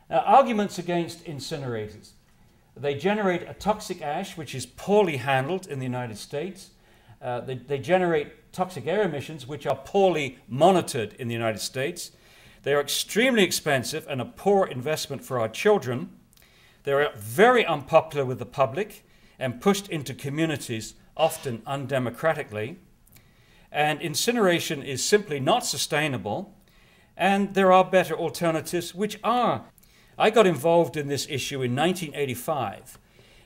Arguments against incinerators. They generate a toxic ash which is poorly handled in the United States. They generate toxic air emissions which are poorly monitored in the United States. They are extremely expensive and a poor investment for our children. They are very unpopular with the public and pushed into communities often undemocratically. And incineration is simply not sustainable. And there are better alternatives which are. I got involved in this issue in 1985.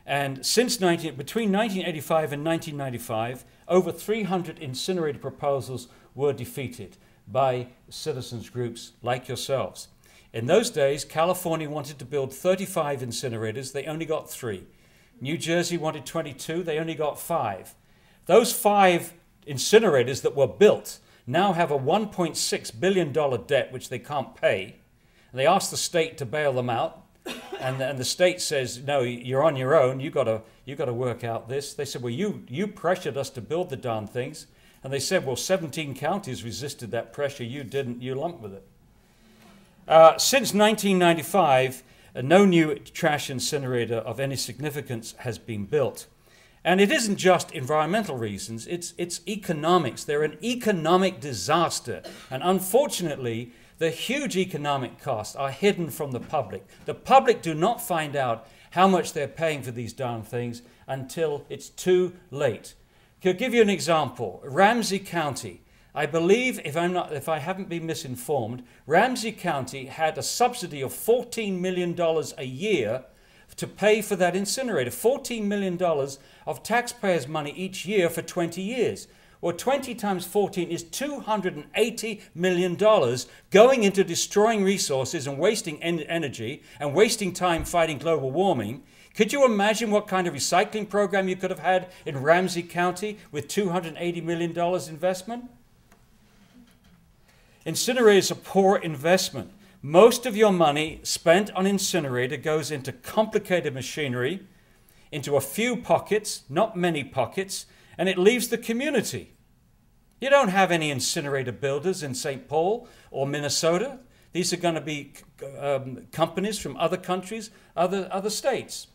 And between 1985 and 1995, over 300 incinerator proposals were defeated by citizens groups like yourselves. In those days, California wanted to build 35 incinerators. They only got 3. New Jersey wanted 22. They only got 5. Those 5 incinerators that were built now have a $1.6 billion debt which they can't pay. And they asked the state to bail them out. And the state says, no, you're on your own. You got to work out this. They said, well, you pressured us to build the darn things. And they said, well, 17 counties resisted that pressure. You didn't. You lumped with it. Since 1995, no new trash incinerator of any significance has been built. And it isn't just environmental reasons. It's economics. They're an economic disaster. And unfortunately, the huge economic costs are hidden from the public. The public do not find out how much they're paying for these darn things until it's too late. I'll give you an example. Ramsey County, I believe, if I haven't been misinformed, Ramsey County had a subsidy of $14 million a year to pay for that incinerator. $14 million of taxpayers' money each year for 20 years. Well, 20 times 14 is $280 million going into destroying resources and wasting energy and wasting time fighting global warming. Could you imagine what kind of recycling program you could have had in Ramsey County with $280 million investment? Incinerators are poor investment. Most of your money spent on incinerator goes into complicated machinery, into a few pockets, not many pockets, and it leaves the community. You don't have any incinerator builders in St. Paul or Minnesota. These are going to be companies from other countries, other states.